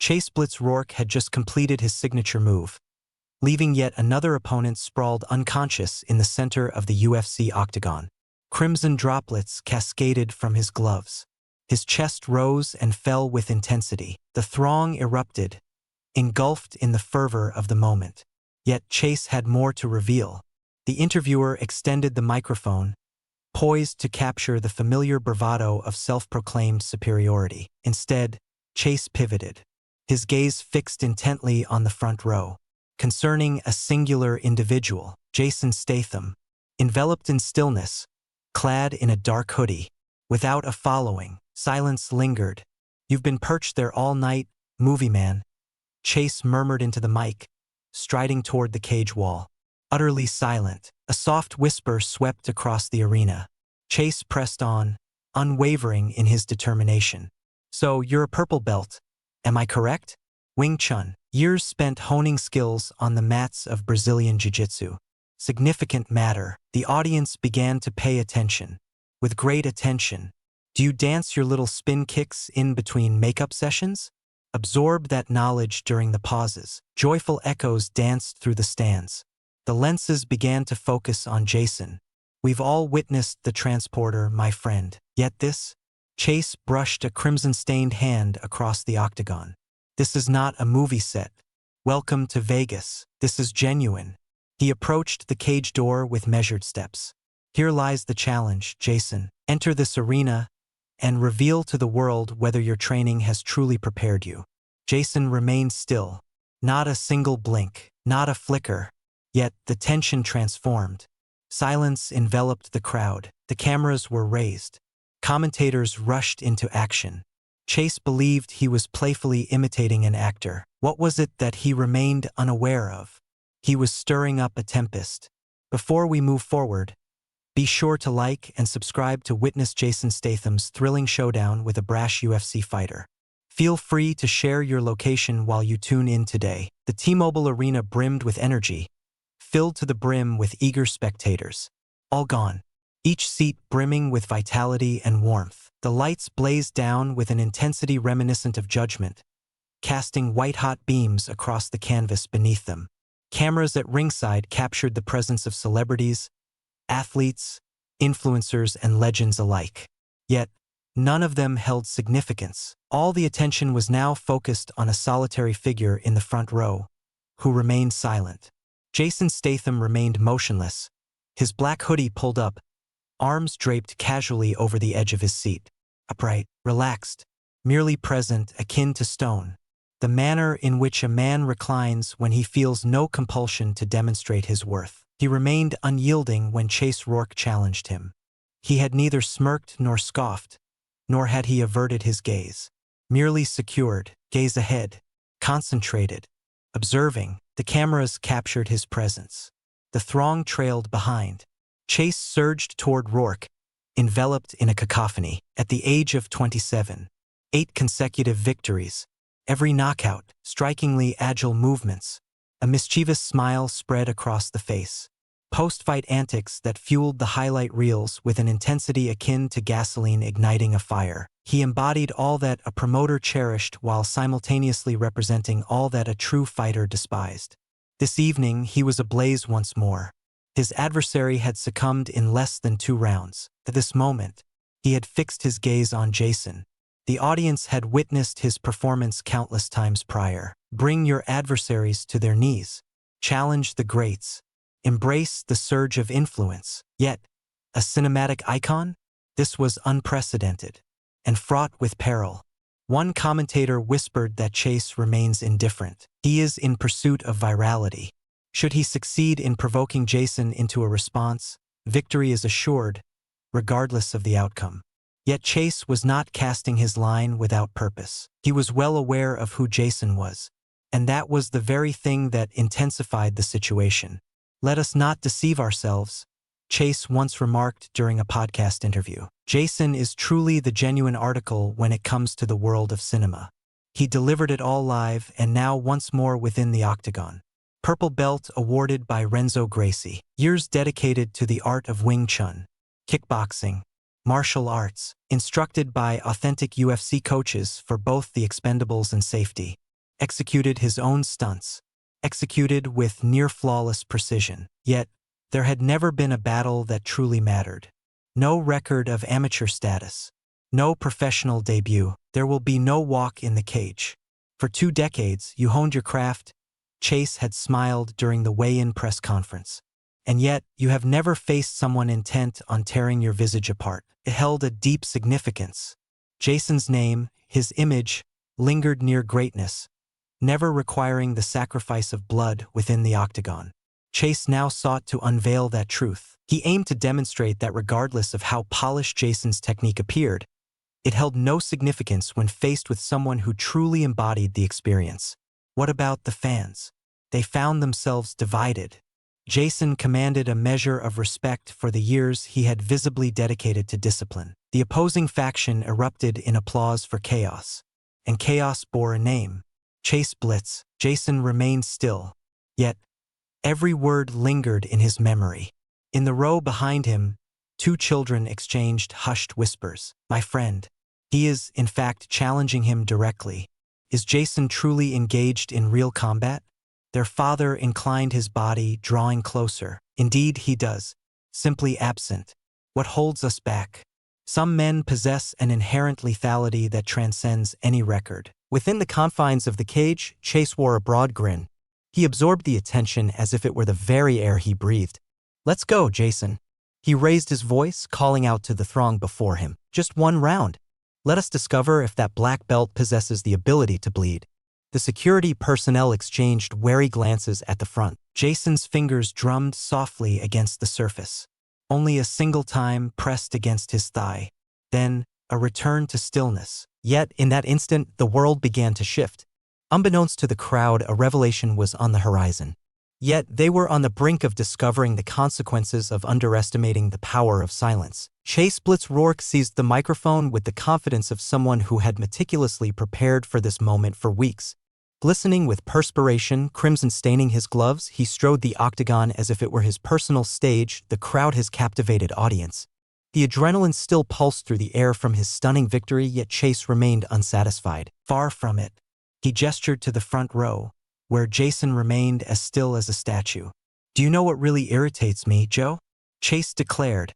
Chase Blitz Rourke had just completed his signature move, leaving yet another opponent sprawled unconscious in the center of the UFC octagon. Crimson droplets cascaded from his gloves. His chest rose and fell with intensity. The throng erupted, engulfed in the fervor of the moment. Yet Chase had more to reveal. The interviewer extended the microphone, poised to capture the familiar bravado of self-proclaimed superiority. Instead, Chase pivoted, his gaze fixed intently on the front row, concerning a singular individual, Jason Statham, enveloped in stillness, clad in a dark hoodie. Without a following, silence lingered. "You've been perched there all night, movie man," Chase murmured into the mic, striding toward the cage wall. Utterly silent, a soft whisper swept across the arena. Chase pressed on, unwavering in his determination. "So, you're a purple belt, am I correct?" Wing Chun, years spent honing skills on the mats of Brazilian Jiu-Jitsu. Significant matter. The audience began to pay attention. With great attention. "Do you dance your little spin kicks in between makeup sessions?" Absorb that knowledge during the pauses. Joyful echoes danced through the stands. The lenses began to focus on Jason. "We've all witnessed the transporter, my friend. Yet this?" Chase brushed a crimson-stained hand across the octagon. "This is not a movie set. Welcome to Vegas. This is genuine." He approached the cage door with measured steps. "Here lies the challenge, Jason. Enter this arena and reveal to the world whether your training has truly prepared you." Jason remained still. Not a single blink, not a flicker. Yet the tension transformed. Silence enveloped the crowd. The cameras were raised. Commentators rushed into action. Chase believed he was playfully imitating an actor. What was it that he remained unaware of? He was stirring up a tempest. Before we move forward, be sure to like and subscribe to witness Jason Statham's thrilling showdown with a brash UFC fighter. Feel free to share your location while you tune in today. The T-Mobile Arena brimmed with energy, filled to the brim with eager spectators. All gone. Each seat brimming with vitality and warmth. The lights blazed down with an intensity reminiscent of judgment, casting white-hot beams across the canvas beneath them. Cameras at ringside captured the presence of celebrities, athletes, influencers, and legends alike. Yet, none of them held significance. All the attention was now focused on a solitary figure in the front row, who remained silent. Jason Statham remained motionless, his black hoodie pulled up, arms draped casually over the edge of his seat. Upright, relaxed, merely present, akin to stone. The manner in which a man reclines when he feels no compulsion to demonstrate his worth. He remained unyielding when Chase Rourke challenged him. He had neither smirked nor scoffed, nor had he averted his gaze. Merely secured, gaze ahead, concentrated, observing. The cameras captured his presence. The throng trailed behind. Chase surged toward Rourke, enveloped in a cacophony. At the age of 27, 8 consecutive victories, every knockout, strikingly agile movements. A mischievous smile spread across the face. Post-fight antics that fueled the highlight reels with an intensity akin to gasoline igniting a fire. He embodied all that a promoter cherished while simultaneously representing all that a true fighter despised. This evening, he was ablaze once more. His adversary had succumbed in less than 2 rounds. At this moment, he had fixed his gaze on Jason. The audience had witnessed his performance countless times prior. Bring your adversaries to their knees. Challenge the greats. Embrace the surge of influence. Yet, a cinematic icon? This was unprecedented and fraught with peril. One commentator whispered that Chase remains indifferent. He is in pursuit of virality. Should he succeed in provoking Jason into a response, victory is assured, regardless of the outcome. Yet Chase was not casting his line without purpose. He was well aware of who Jason was, and that was the very thing that intensified the situation. "Let us not deceive ourselves," Chase once remarked during a podcast interview. Jason is truly the genuine article when it comes to the world of cinema. He delivered it all live and now once more within the octagon. Purple belt awarded by Renzo Gracie. Years dedicated to the art of Wing Chun, kickboxing, martial arts, instructed by authentic UFC coaches for both the expendables and safety. executed his own stunts, executed with near-flawless precision. Yet, there had never been a battle that truly mattered. No record of amateur status. No professional debut. There will be no walk in the cage. For 2 decades, you honed your craft. Chase had smiled during the weigh-in press conference. And yet, you have never faced someone intent on tearing your visage apart. It held a deep significance. Jason's name, his image, lingered near greatness, never requiring the sacrifice of blood within the octagon. Chase now sought to unveil that truth. He aimed to demonstrate that regardless of how polished Jason's technique appeared, it held no significance when faced with someone who truly embodied the experience. What about the fans? They found themselves divided. Jason commanded a measure of respect for the years he had visibly dedicated to discipline. The opposing faction erupted in applause for chaos. And chaos bore a name. Chase Blitz. Jason remained still. Yet, every word lingered in his memory. In the row behind him, 2 children exchanged hushed whispers. My friend. He is, in fact, challenging him directly. Is Jason truly engaged in real combat? Their father inclined his body, drawing closer. Indeed, he does. Simply absent. What holds us back? Some men possess an inherent lethality that transcends any record. Within the confines of the cage, Chase wore a broad grin. He absorbed the attention as if it were the very air he breathed. Let's go, Jason. He raised his voice, calling out to the throng before him. Just 1 round. Let us discover if that black belt possesses the ability to bleed. The security personnel exchanged wary glances at the front. Jason's fingers drummed softly against the surface. Only a single time pressed against his thigh. Then, a return to stillness. Yet, in that instant, the world began to shift. Unbeknownst to the crowd, a revelation was on the horizon. Yet, they were on the brink of discovering the consequences of underestimating the power of silence. Chase Blitz Rourke seized the microphone with the confidence of someone who had meticulously prepared for this moment for weeks. Glistening with perspiration, crimson staining his gloves, he strode the octagon as if it were his personal stage, the crowd his captivated audience. The adrenaline still pulsed through the air from his stunning victory, yet Chase remained unsatisfied. Far from it. He gestured to the front row, where Jason remained as still as a statue. Do you know what really irritates me, Joe? Chase declared,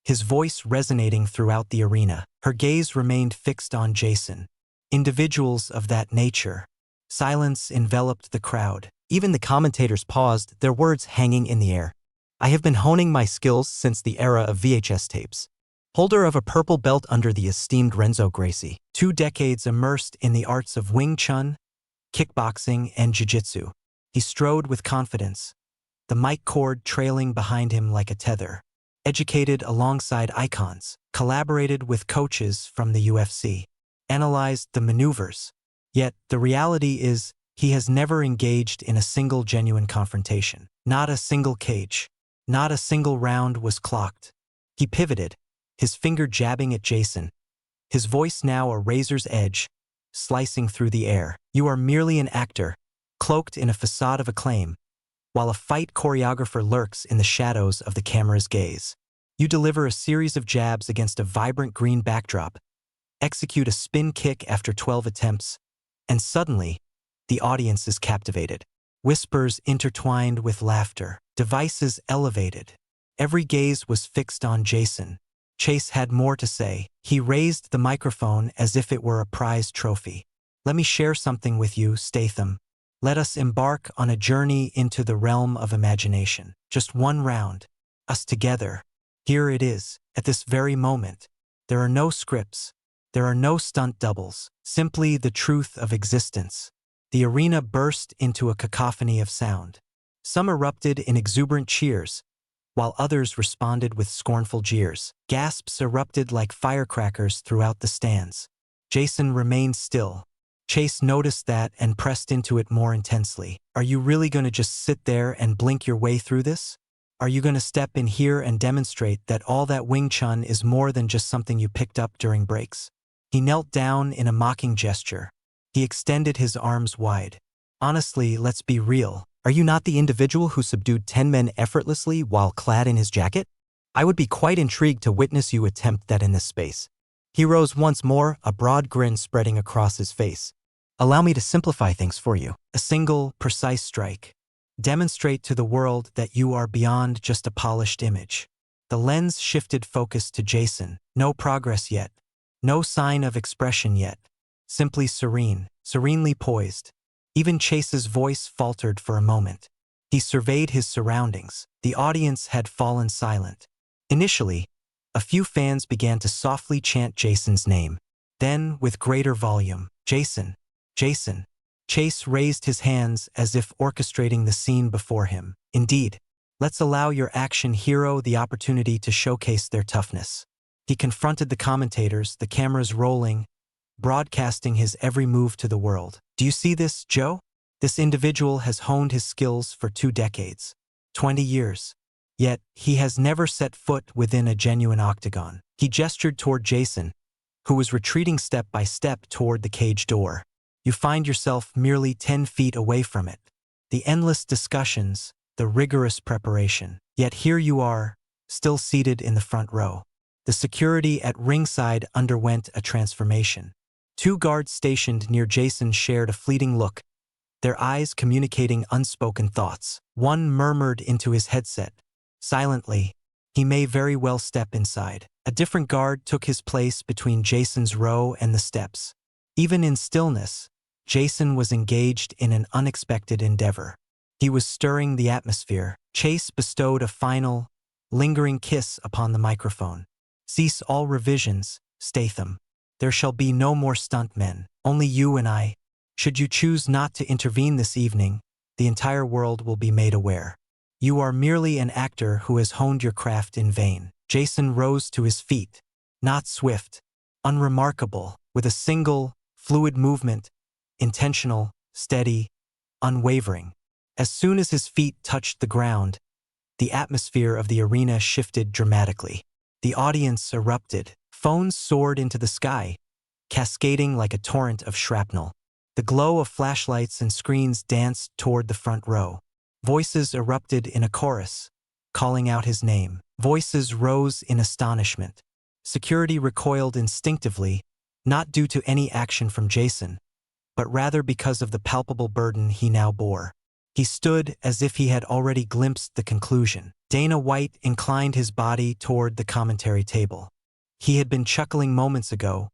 his voice resonating throughout the arena. Her gaze remained fixed on Jason. Individuals of that nature. Silence enveloped the crowd. Even the commentators paused, their words hanging in the air. I have been honing my skills since the era of VHS tapes. Holder of a purple belt under the esteemed Renzo Gracie. 2 decades immersed in the arts of Wing Chun, kickboxing, and jiu-jitsu. He strode with confidence, the mic cord trailing behind him like a tether. Educated alongside icons, collaborated with coaches from the UFC, analyzed the maneuvers. Yet, the reality is, he has never engaged in a single genuine confrontation. Not a single cage. Not a single round was clocked. He pivoted, his finger jabbing at Jason, his voice now a razor's edge, slicing through the air. You are merely an actor, cloaked in a facade of acclaim, while a fight choreographer lurks in the shadows of the camera's gaze. You deliver a series of jabs against a vibrant green backdrop, execute a spin kick after 12 attempts, and suddenly, the audience is captivated. Whispers intertwined with laughter, devices elevated. Every gaze was fixed on Jason. Chase had more to say. He raised the microphone as if it were a prized trophy. Let me share something with you, Statham. Let us embark on a journey into the realm of imagination. Just 1 round. Us together. Here it is, at this very moment. There are no scripts. There are no stunt doubles. Simply the truth of existence. The arena burst into a cacophony of sound. Some erupted in exuberant cheers, while others responded with scornful jeers. Gasps erupted like firecrackers throughout the stands. Jason remained still. Chase noticed that and pressed into it more intensely. Are you really going to just sit there and blink your way through this? Are you going to step in here and demonstrate that all that Wing Chun is more than just something you picked up during breaks? He knelt down in a mocking gesture. He extended his arms wide. Honestly, let's be real. Are you not the individual who subdued 10 men effortlessly while clad in his jacket? I would be quite intrigued to witness you attempt that in this space. He rose once more, a broad grin spreading across his face. Allow me to simplify things for you. A single, precise strike. Demonstrate to the world that you are beyond just a polished image. The lens shifted focus to Jason. No progress yet. No sign of expression yet. Simply serene, serenely poised. Even Chase's voice faltered for a moment. He surveyed his surroundings. The audience had fallen silent. Initially, a few fans began to softly chant Jason's name. Then, with greater volume, Jason, Jason. Chase raised his hands as if orchestrating the scene before him. Indeed, let's allow your action hero the opportunity to showcase their toughness. He confronted the commentators, the cameras rolling, broadcasting his every move to the world. Do you see this, Joe? This individual has honed his skills for 2 decades, 20 years. Yet, he has never set foot within a genuine octagon. He gestured toward Jason, who was retreating step by step toward the cage door. You find yourself merely 10 feet away from it. The endless discussions, the rigorous preparation. Yet here you are, still seated in the front row. The security at ringside underwent a transformation. 2 guards stationed near Jason shared a fleeting look, their eyes communicating unspoken thoughts. One murmured into his headset. Silently, he may very well step inside. A different guard took his place between Jason's row and the steps. Even in stillness, Jason was engaged in an unexpected endeavor. He was stirring the atmosphere. Chase bestowed a final, lingering kiss upon the microphone. Cease all revisions, Statham. There shall be no more stuntmen, only you and I. Should you choose not to intervene this evening, the entire world will be made aware. You are merely an actor who has honed your craft in vain. Jason rose to his feet, not swift, unremarkable, with a single, fluid movement, intentional, steady, unwavering. As soon as his feet touched the ground, the atmosphere of the arena shifted dramatically. The audience erupted. Phones soared into the sky, cascading like a torrent of shrapnel. The glow of flashlights and screens danced toward the front row. Voices erupted in a chorus, calling out his name. Voices rose in astonishment. Security recoiled instinctively, not due to any action from Jason, but rather because of the palpable burden he now bore. He stood as if he had already glimpsed the conclusion. Dana White inclined his body toward the commentary table. He had been chuckling moments ago,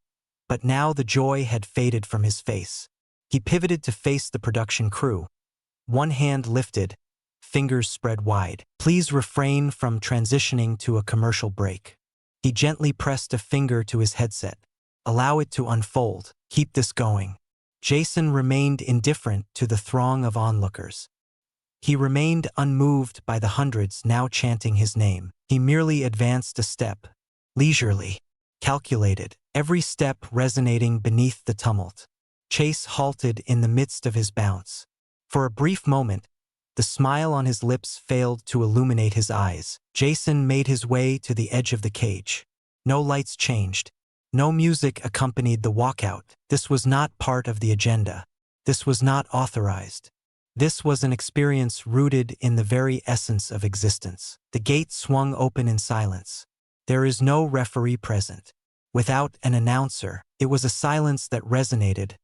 but now the joy had faded from his face. He pivoted to face the production crew. One hand lifted, fingers spread wide. Please refrain from transitioning to a commercial break. He gently pressed a finger to his headset. Allow it to unfold. Keep this going. Jason remained indifferent to the throng of onlookers. He remained unmoved by the hundreds now chanting his name. He merely advanced a step, leisurely, calculated, every step resonating beneath the tumult. Chase halted in the midst of his bounce. For a brief moment, the smile on his lips failed to illuminate his eyes. Jason made his way to the edge of the cage. No lights changed. No music accompanied the walkout. This was not part of the agenda. This was not authorized. This was an experience rooted in the very essence of existence. The gate swung open in silence. There is no referee present. Without an announcer, it was a silence that resonated,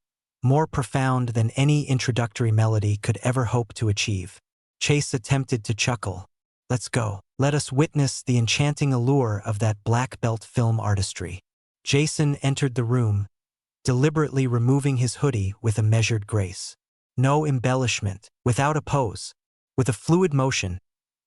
more profound than any introductory melody could ever hope to achieve. Chase attempted to chuckle. Let's go. Let us witness the enchanting allure of that black belt film artistry. Jason entered the room, deliberately removing his hoodie with a measured grace. No embellishment, without a pose. With a fluid motion,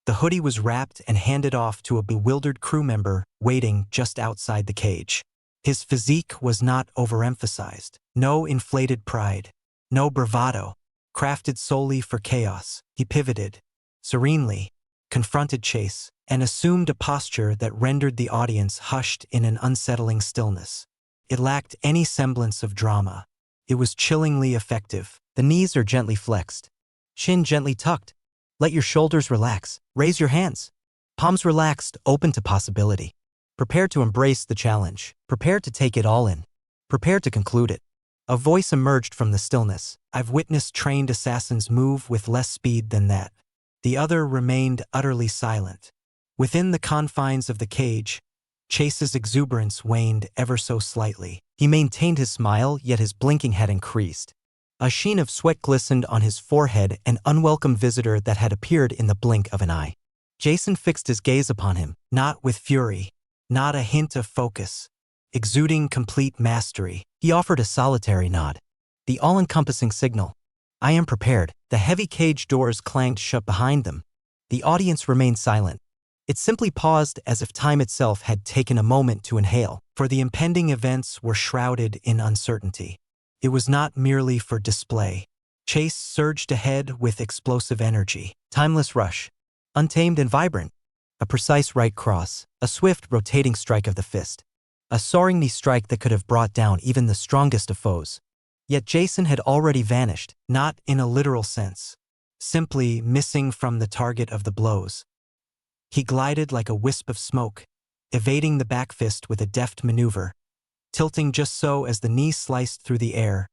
the hoodie was wrapped and handed off to a bewildered crew member waiting just outside the cage. His physique was not overemphasized. No inflated pride. No bravado. Crafted solely for chaos. He pivoted, serenely, confronted Chase, and assumed a posture that rendered the audience hushed in an unsettling stillness. It lacked any semblance of drama. It was chillingly effective. The knees are gently flexed. Chin gently tucked. Let your shoulders relax. Raise your hands. Palms relaxed, open to possibility. Prepare to embrace the challenge. Prepare to take it all in. Prepare to conclude it. A voice emerged from the stillness. I've witnessed trained assassins move with less speed than that. The other remained utterly silent. Within the confines of the cage, Chase's exuberance waned ever so slightly. He maintained his smile, yet his blinking had increased. A sheen of sweat glistened on his forehead, an unwelcome visitor that had appeared in the blink of an eye. Jason fixed his gaze upon him, not with fury, not a hint of focus. Exuding complete mastery, he offered a solitary nod. The all-encompassing signal. I am prepared. The heavy cage doors clanged shut behind them. The audience remained silent. It simply paused as if time itself had taken a moment to inhale, for the impending events were shrouded in uncertainty. It was not merely for display. Chase surged ahead with explosive energy. Timeless rush. Untamed and vibrant. A precise right cross. A swift, rotating strike of the fist. A soaring knee strike that could have brought down even the strongest of foes. Yet Jason had already vanished, not in a literal sense. Simply missing from the target of the blows. He glided like a wisp of smoke, evading the back fist with a deft maneuver, tilting just so as the knee sliced through the air,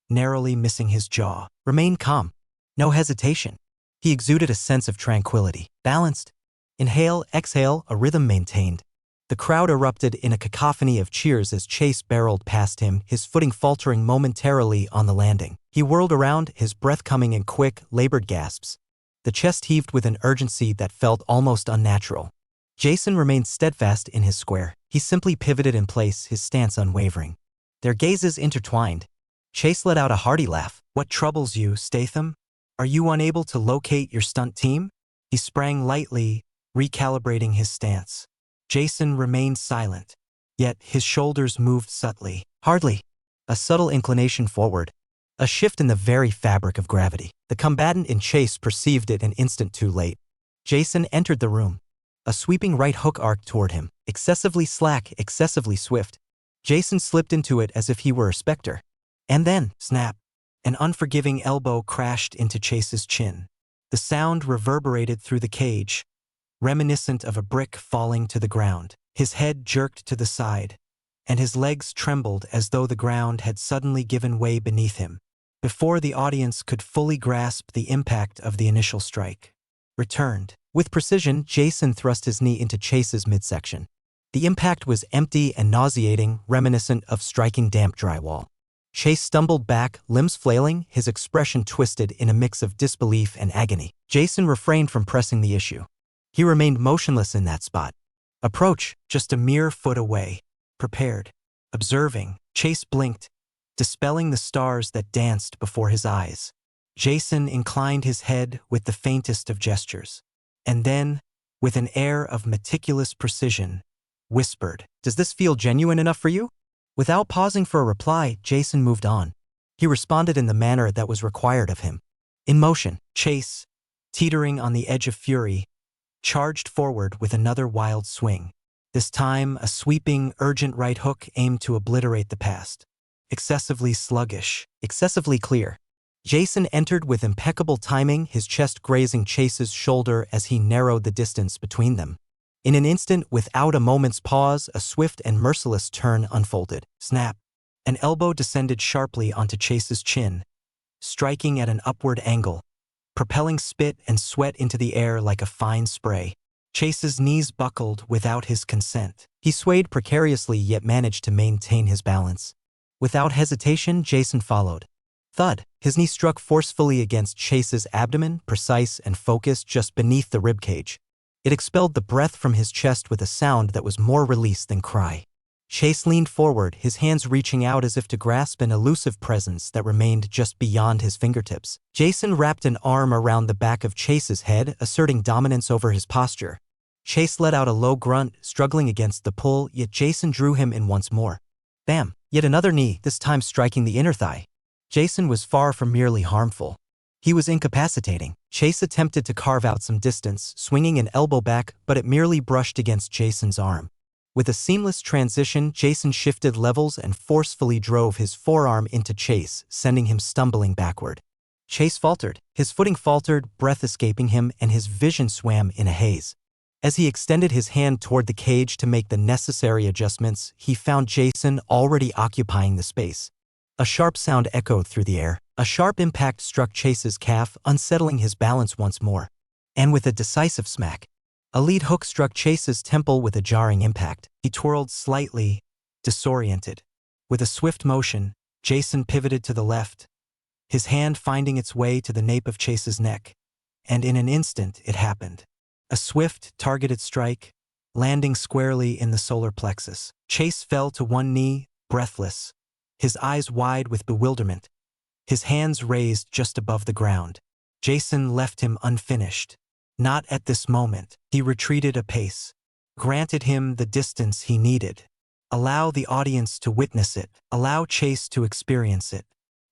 narrowly missing his jaw. Remain calm. No hesitation. He exuded a sense of tranquility. Balanced. Inhale, exhale, a rhythm maintained. The crowd erupted in a cacophony of cheers as Chase barreled past him, his footing faltering momentarily on the landing. He whirled around, his breath coming in quick, labored gasps. The chest heaved with an urgency that felt almost unnatural. Jason remained steadfast in his square. He simply pivoted in place, his stance unwavering. Their gazes intertwined. Chase let out a hearty laugh. What troubles you, Statham? Are you unable to locate your stunt team? He sprang lightly, recalibrating his stance. Jason remained silent, yet his shoulders moved subtly. Hardly. A subtle inclination forward. A shift in the very fabric of gravity. The combatant in Chase perceived it an instant too late. Jason entered the room. A sweeping right hook arced toward him, excessively slack, excessively swift. Jason slipped into it as if he were a specter. And then, snap. An unforgiving elbow crashed into Chase's chin. The sound reverberated through the cage, reminiscent of a brick falling to the ground. His head jerked to the side, and his legs trembled as though the ground had suddenly given way beneath him. Before the audience could fully grasp the impact of the initial strike. Returned. With precision, Jason thrust his knee into Chase's midsection. The impact was empty and nauseating, reminiscent of striking damp drywall. Chase stumbled back, limbs flailing, his expression twisted in a mix of disbelief and agony. Jason refrained from pressing the issue. He remained motionless in that spot. Approach, just a mere foot away. Prepared. Observing. Chase blinked, dispelling the stars that danced before his eyes. Jason inclined his head with the faintest of gestures. And then, with an air of meticulous precision, whispered, "Does this feel genuine enough for you?" Without pausing for a reply, Jason moved on. He responded in the manner that was required of him. In motion, Chase, teetering on the edge of fury, charged forward with another wild swing. This time, a sweeping, urgent right hook aimed to obliterate the past. Excessively sluggish, excessively clear. Jason entered with impeccable timing, his chest grazing Chase's shoulder as he narrowed the distance between them. In an instant, without a moment's pause, a swift and merciless turn unfolded. Snap. An elbow descended sharply onto Chase's chin, striking at an upward angle, propelling spit and sweat into the air like a fine spray. Chase's knees buckled without his consent. He swayed precariously yet managed to maintain his balance. Without hesitation, Jason followed. Thud. His knee struck forcefully against Chase's abdomen, precise and focused just beneath the ribcage. It expelled the breath from his chest with a sound that was more release than cry. Chase leaned forward, his hands reaching out as if to grasp an elusive presence that remained just beyond his fingertips. Jason wrapped an arm around the back of Chase's head, asserting dominance over his posture. Chase let out a low grunt, struggling against the pull, yet Jason drew him in once more. Bam! Yet another knee, this time striking the inner thigh. Jason was far from merely harmful. He was incapacitating. Chase attempted to carve out some distance, swinging an elbow back, but it merely brushed against Jason's arm. With a seamless transition, Jason shifted levels and forcefully drove his forearm into Chase, sending him stumbling backward. Chase faltered. His footing faltered, breath escaping him, and his vision swam in a haze. As he extended his hand toward the cage to make the necessary adjustments, he found Jason already occupying the space. A sharp sound echoed through the air. A sharp impact struck Chase's calf, unsettling his balance once more. And with a decisive smack, a lead hook struck Chase's temple with a jarring impact. He twirled slightly, disoriented. With a swift motion, Jason pivoted to the left, his hand finding its way to the nape of Chase's neck. And in an instant, it happened. A swift, targeted strike, landing squarely in the solar plexus. Chase fell to one knee, breathless, his eyes wide with bewilderment, his hands raised just above the ground. Jason left him unfinished. Not at this moment. He retreated a pace, granted him the distance he needed. Allow the audience to witness it. Allow Chase to experience it.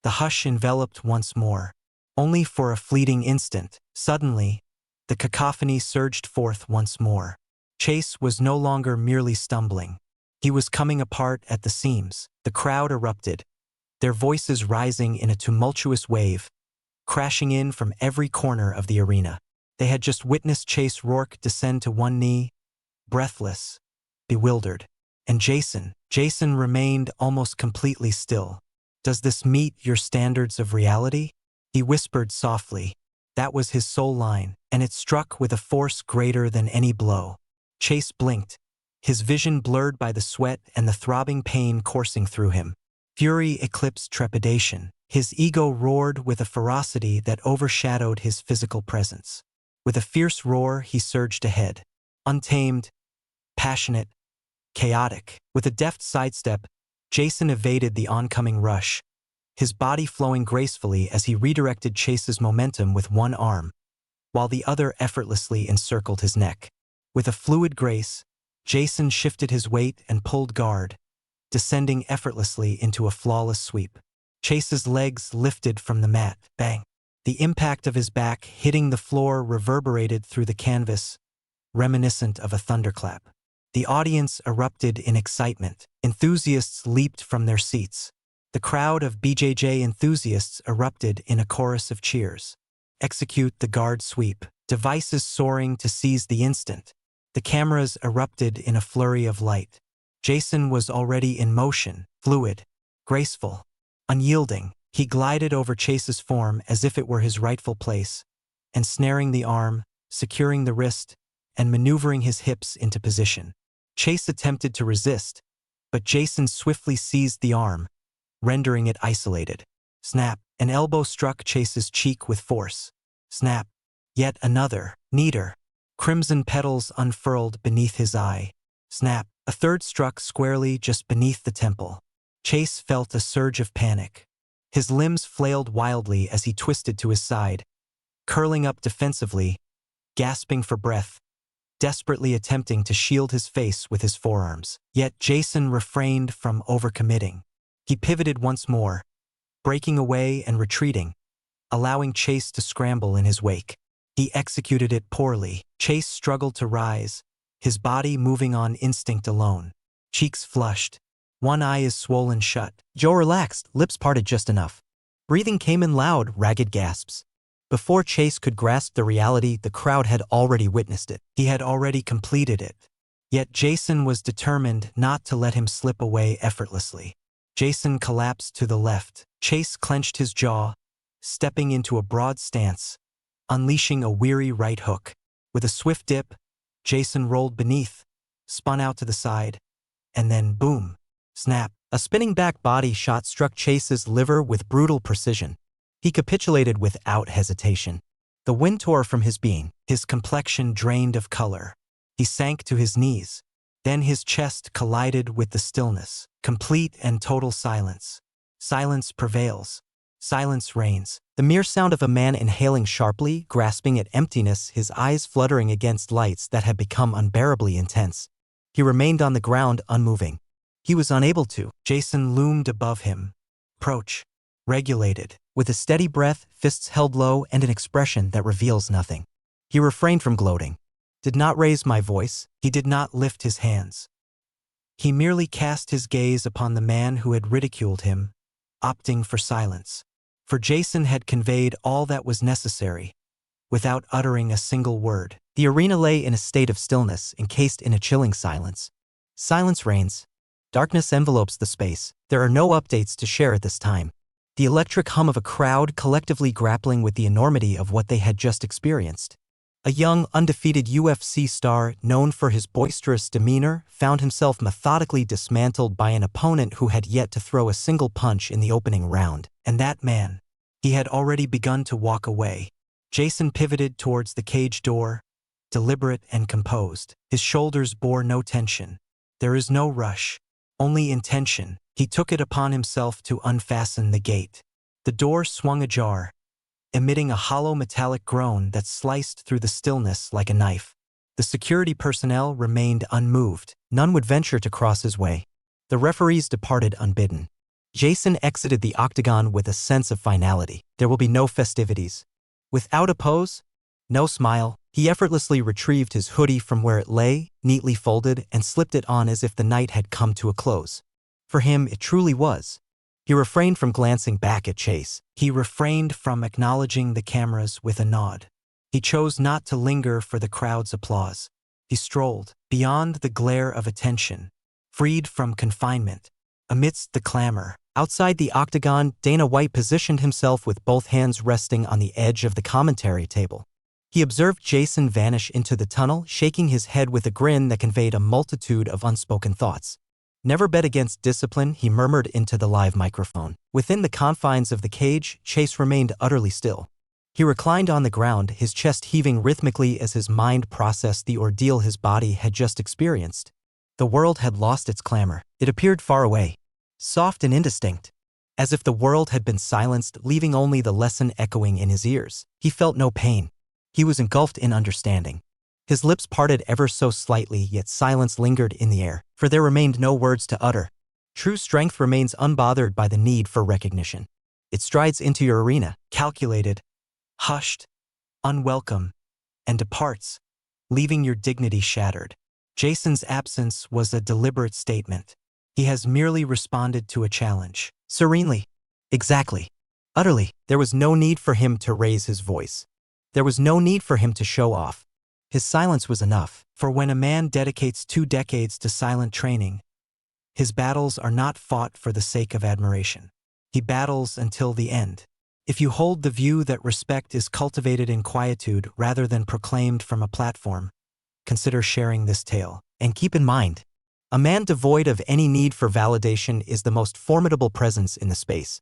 The hush enveloped once more. Only for a fleeting instant. Suddenly, the cacophony surged forth once more. Chase was no longer merely stumbling. He was coming apart at the seams. The crowd erupted, their voices rising in a tumultuous wave, crashing in from every corner of the arena. They had just witnessed Chase Rourke descend to one knee, breathless, bewildered. And Jason remained almost completely still. "Does this meet your standards of reality?" he whispered softly. That was his sole line, and it struck with a force greater than any blow. Chase blinked, his vision blurred by the sweat and the throbbing pain coursing through him. Fury eclipsed trepidation. His ego roared with a ferocity that overshadowed his physical presence. With a fierce roar, he surged ahead. Untamed, passionate, chaotic. With a deft sidestep, Jason evaded the oncoming rush, his body flowing gracefully as he redirected Chase's momentum with one arm, while the other effortlessly encircled his neck. With a fluid grace, Jason shifted his weight and pulled guard, descending effortlessly into a flawless sweep. Chase's legs lifted from the mat. Bang! The impact of his back hitting the floor reverberated through the canvas, reminiscent of a thunderclap. The audience erupted in excitement. Enthusiasts leaped from their seats. The crowd of BJJ enthusiasts erupted in a chorus of cheers. Execute the guard sweep. Devices soaring to seize the instant. The cameras erupted in a flurry of light. Jason was already in motion, fluid, graceful, unyielding. He glided over Chase's form as if it were his rightful place, ensnaring the arm, securing the wrist, and maneuvering his hips into position. Chase attempted to resist, but Jason swiftly seized the arm, rendering it isolated. Snap! An elbow struck Chase's cheek with force. Snap! Yet another, neater. Crimson petals unfurled beneath his eye. Snap! A third struck squarely just beneath the temple. Chase felt a surge of panic. His limbs flailed wildly as he twisted to his side, curling up defensively, gasping for breath, desperately attempting to shield his face with his forearms. Yet Jason refrained from overcommitting. He pivoted once more, breaking away and retreating, allowing Chase to scramble in his wake. He executed it poorly. Chase struggled to rise, his body moving on instinct alone. Cheeks flushed. One eye is swollen shut. Jaw relaxed, lips parted just enough. Breathing came in loud, ragged gasps. Before Chase could grasp the reality, the crowd had already witnessed it. He had already completed it. Yet Jason was determined not to let him slip away effortlessly. Jason collapsed to the left. Chase clenched his jaw, stepping into a broad stance, unleashing a weary right hook. With a swift dip, Jason rolled beneath, spun out to the side, and then boom, snap. A spinning back body shot struck Chase's liver with brutal precision. He capitulated without hesitation. The wind tore from his being, his complexion drained of color. He sank to his knees. Then his chest collided with the stillness. Complete and total silence. Silence prevails. Silence reigns. The mere sound of a man inhaling sharply, grasping at emptiness, his eyes fluttering against lights that had become unbearably intense. He remained on the ground, unmoving. He was unable to. Jason loomed above him. Approach. Regulated. With a steady breath, fists held low, and an expression that reveals nothing. He refrained from gloating. Did not raise my voice. He did not lift his hands. He merely cast his gaze upon the man who had ridiculed him, opting for silence. For Jason had conveyed all that was necessary, without uttering a single word. The arena lay in a state of stillness, encased in a chilling silence. Silence reigns. Darkness envelopes the space. There are no updates to share at this time. The electric hum of a crowd collectively grappling with the enormity of what they had just experienced. A young, undefeated UFC star, known for his boisterous demeanor, found himself methodically dismantled by an opponent who had yet to throw a single punch in the opening round. And that man, He had already begun to walk away. Jason pivoted towards the cage door, deliberate and composed. His shoulders bore no tension. There is no rush, only intention. He took it upon himself to unfasten the gate. The door swung ajar, emitting a hollow metallic groan that sliced through the stillness like a knife. The security personnel remained unmoved. None would venture to cross his way. The referees departed unbidden. Jason exited the octagon with a sense of finality. There will be no festivities. Without a pose, no smile, he effortlessly retrieved his hoodie from where it lay, neatly folded, and slipped it on as if the night had come to a close. For him, it truly was. He refrained from glancing back at Chase. He refrained from acknowledging the cameras with a nod. He chose not to linger for the crowd's applause. He strolled beyond the glare of attention, freed from confinement. Amidst the clamor, outside the octagon, Dana White positioned himself with both hands resting on the edge of the commentary table. He observed Jason vanish into the tunnel, shaking his head with a grin that conveyed a multitude of unspoken thoughts. "Never bet against discipline," he murmured into the live microphone. Within the confines of the cage, Chase remained utterly still. He reclined on the ground, his chest heaving rhythmically as his mind processed the ordeal his body had just experienced. The world had lost its clamor. It appeared far away, soft and indistinct, as if the world had been silenced, leaving only the lesson echoing in his ears. He felt no pain. He was engulfed in understanding. His lips parted ever so slightly, yet silence lingered in the air, for there remained no words to utter. True strength remains unbothered by the need for recognition. It strides into your arena, calculated, hushed, unwelcome, and departs, leaving your dignity shattered. Jason's absence was a deliberate statement. He has merely responded to a challenge. Serenely. Exactly. Utterly. There was no need for him to raise his voice. There was no need for him to show off. His silence was enough. For when a man dedicates 2 decades to silent training, his battles are not fought for the sake of admiration. He battles until the end. If you hold the view that respect is cultivated in quietude rather than proclaimed from a platform, consider sharing this tale. And keep in mind, a man devoid of any need for validation is the most formidable presence in the space.